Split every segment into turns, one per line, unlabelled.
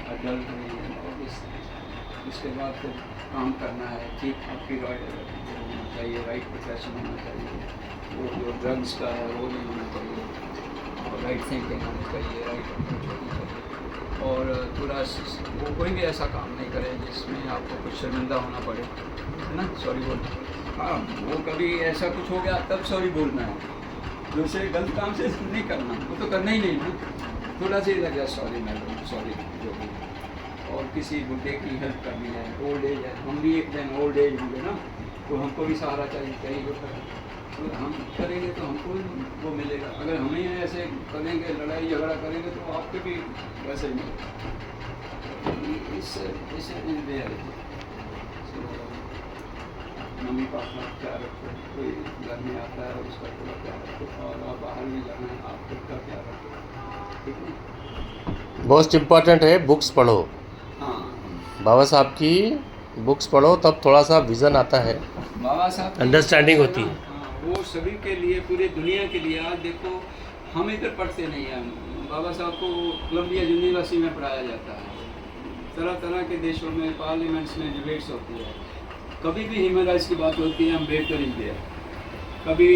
Adult नहीं है, और इसके बाद फिर काम करना है, ठीक आपकी होना चाहिए, राइट प्रोफेशन होना चाहिए, वो जो ड्रग्स का है वो नहीं होना चाहिए, और राइट थिंकिंग होनी चाहिए, राइट अप्रोच होनी चाहिए, और थोड़ा वो कोई भी ऐसा काम नहीं करे जिसमें आपको कुछ शर्मिंदा होना पड़े, है ना। सॉरी बोल, हाँ वो कभी ऐसा कुछ हो गया तब सॉरी बोलना है, दूसरे गलत काम से नहीं करना, वो तो करना ही नहीं ना। थोड़ा सा ही लग गया सॉरी मैडम, सॉरी जो भी, और किसी बुढ़े की हेल्प करनी है, ओल्ड एज है, हम भी एक दिन ओल्ड एज होंगे ना, तो हमको भी सहारा चाहिए, तो हम करेंगे तो हमको वो मिलेगा। अगर हम ही ऐसे करेंगे, लड़ाई झगड़ा करेंगे, तो आपके भी वैसे ही इससे मम्मी पापा प्यार रखो, कोई घर में आता है उसका थोड़ा प्यार रखो, और आप बाहर भी जाना है आप खुद का प्यार रखो, ठीक है।
मोस्ट इम्पॉर्टेंट है बुक्स पढ़ो,
हाँ,
बाबा साहब की बुक्स पढ़ो, तब थोड़ा सा विज़न आता है,
बाबा साहब
अंडरस्टैंडिंग होती है।
हाँ, वो सभी के लिए, पूरे दुनिया के लिए। आज देखो हम इधर पढ़ते नहीं हैं, बाबा साहब को कोलंबिया यूनिवर्सिटी में पढ़ाया जाता है, तरह तरह के देशों में पार्लियामेंट्स में डिबेट्स होती है, कभी भी ह्यूमन राइट्स की बात होती है अम्बेडकर ही दिया, कभी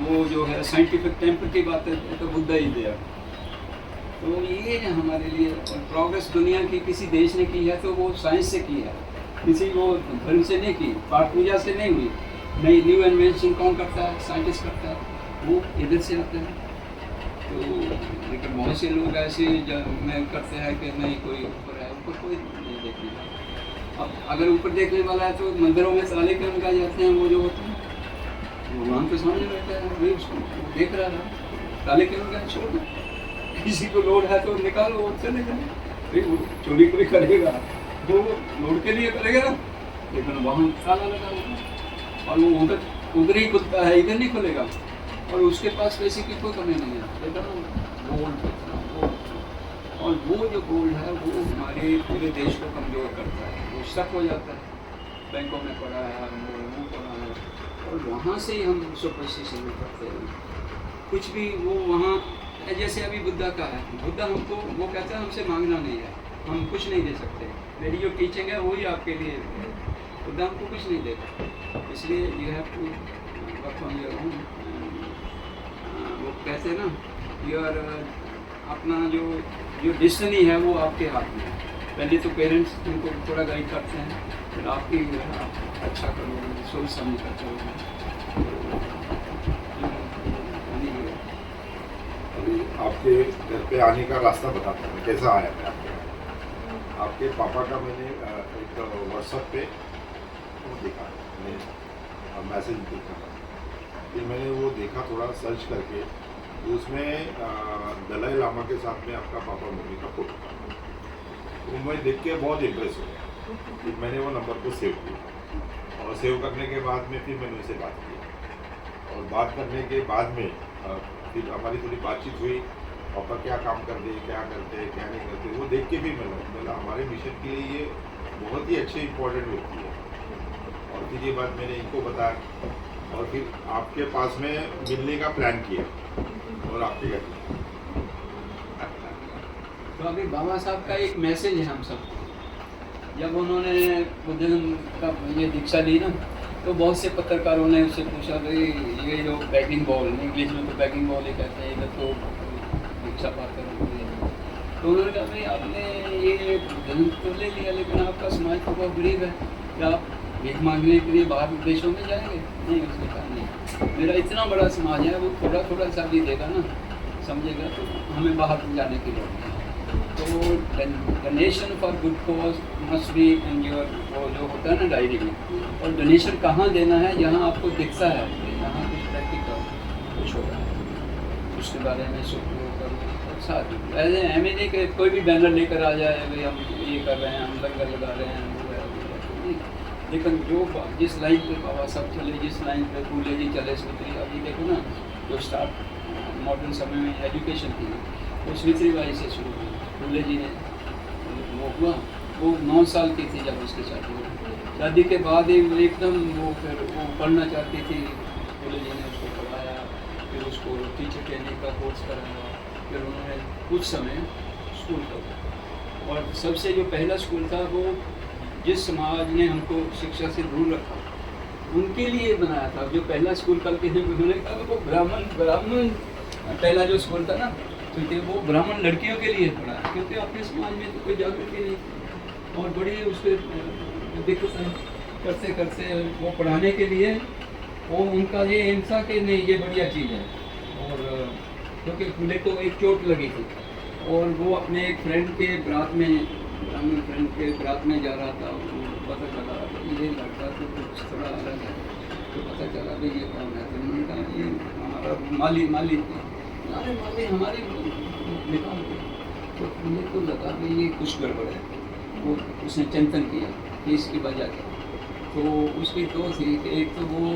वो जो है साइंटिफिक टेम्पर की बात है तो बुद्धा ही दिया। तो ये हमारे लिए प्रोग्रेस दुनिया की किसी देश ने की है तो वो साइंस से की है, किसी वो धर्म से नहीं की, पाठ पूजा से नहीं हुई। नई न्यू इन्वेंशन कौन करता है? साइंटिस्ट करता है, वो इधर से आता है। तो लेकिन बहुत से लोग ऐसे में करते हैं कि नहीं कोई ऊपर है, ऊपर कोई नहीं देखने वाला। अब अगर ऊपर देखने वाला है तो मंदिरों में ताले क्यों लगाए जाते हैं? वो जो होते हैं भगवान के सामने बैठा है, वही उसको देख रहा है, ताले क्यों लगाए? छोड़ दो, किसी को लोड है तो निकालो, वो चले जाए। वो चोरी कोई करेगा वो लोड के लिए करेगा ना, लेकिन वहाँ ताला लगा होगा और वो उधर ही खुलता है, इधर नहीं खुलेगा, और उसके पास पैसे की कोई कमी नहीं है। गोल्ड, और वो जो गोल्ड है वो हमारे पूरे देश को कमज़ोर करता है, वो शक हो जाता है। बैंकों में पड़ा है, वो पड़ा है, और वहाँ से ही हम सुपरस्टिशन में करते हैं कुछ भी। वो वहाँ जैसे अभी बुद्धा का है, बुद्धा हमको वो कहता है हमसे मांगना नहीं है, हम कुछ नहीं दे सकते, मेरी जो टीचिंग है वही आपके लिए है। बुद्धा हमको कुछ नहीं देता, इसलिए you have to work on your own. वो कहते हैं ना योर अपना जो डिस्टनी है वो आपके हाथ में है। पहले तो पेरेंट्स उनको थोड़ा गाइड करते हैं, फिर आपकी आप अच्छा करोगे, सोच समझ कर चलोगे।
आपके घर पे आने का रास्ता बताता हूँ कैसा आया मैं आपके पापा का मैंने एक व्हाट्सएप पे वो देखा, मैंने मैसेज देखा, फिर मैंने वो देखा थोड़ा सर्च करके, तो उसमें दलाई लामा के साथ में आपका पापा मम्मी का फोटो था, तो मैं देख के बहुत इम्प्रेस हो गया। फिर मैंने वो नंबर को सेव किया, और सेव करने के बाद में फिर मैंने उनसे बात की, और बात करने के बाद में फिर हमारी थोड़ी बातचीत हुई, पापा क्या काम करते हैं, क्या करते हैं, क्या नहीं करते, वो देख के भी मैंने हमारे मिशन के लिए ये बहुत ही अच्छे इंपॉर्टेंट व्यक्ति है। और फिर ये बात मैंने इनको बताया, और फिर आपके पास में मिलने का प्लान किया, और आपके घर में।
तो अभी बाबा साहब का एक मैसेज है हम सबको, जब उन्होंने बुद्धिज्म का ये दीक्षा ली ना, तो बहुत से पत्रकारों ने उससे पूछा भाई ये जो बैगिंग बॉल, इंग्लिश में तो बैगिंग बॉल ही कहते हैं, इधर तो दीक्षा पाकर, तो उन्होंने कहा भाई आपने ये बुद्धिज्म तो ले लिया, लेकिन आपका समाज तो बहुत गरीब है, क्या आप भीख मांगने के लिए बाहर देशों में जाएंगे? नहीं, उसने कहा नहीं, मेरा इतना बड़ा समाज है, वो थोड़ा थोड़ा सा भी देगा ना, समझेगा, तो हमें बाहर जाने की लोड़ नहीं। तो donation for good cause must be in your, वो जो होता है ना डायरी में, और डोनेशन कहाँ देना है, जहाँ आपको दिखता है यहाँ कुछ प्रैक्टिकल कुछ हो रहा है, उसके बारे में सोचो करो। साथ ऐसे हमें नहीं कि कोई भी बैनर लेकर आ जाए भाई हम ये कर रहे हैं, हम लंगर लगा रहे हैं, वो है, लेकिन जो जिस लाइन पे बाबा साहब चले, जिस लाइन पे फूले जी चले, स्मृति अभी देखो ना, जो स्टार्ट मॉडर्न समय में एजुकेशन थी वो स्मृति बाई से शुरू हुई। फूले जी ने वो हुआ, वो 9 साल की थी जब उसकी शादी हुई, शादी के बाद ही एकदम वो फिर वो पढ़ना चाहती थी, फूले जी ने उसको पढ़ाया, फिर उसको टीचर ट्रेनिंग का कोर्स कराया, फिर उन्होंने कुछ समय स्कूल का और सबसे जो पहला स्कूल था वो जिस समाज ने हमको शिक्षा से दूर रखा उनके लिए बनाया था। जो पहला स्कूल करके उन्होंने कहा वो ब्राह्मण पहला जो स्कूल था ना, क्योंकि वो ब्राह्मण लड़कियों के लिए पढ़ा, क्योंकि अपने समाज में तो कोई जागृति नहीं थी और बड़ी उस पर दिक्कत करते करते वो पढ़ाने के लिए वो उनका ये हिंसा कि नहीं ये बढ़िया चीज़ है। और क्योंकि खुले को एक चोट लगी थी और वो अपने एक फ्रेंड के बारात में, ब्राह्मण फ्रेंड के बारात में जा रहा था, पता चला ये लड़का तो कुछ थोड़ा अलग है, तो पता चला भाई ये कौन है। तो उन्होंने कहा ये हमारा माली थे। अरे माली हमारी निकाल के, तो मुझे तो लगा कि ये कुछ गड़बड़ है। वो उसने चिंतन किया कि इसकी वजह क्या। तो उसकी दो थी कि एक तो वो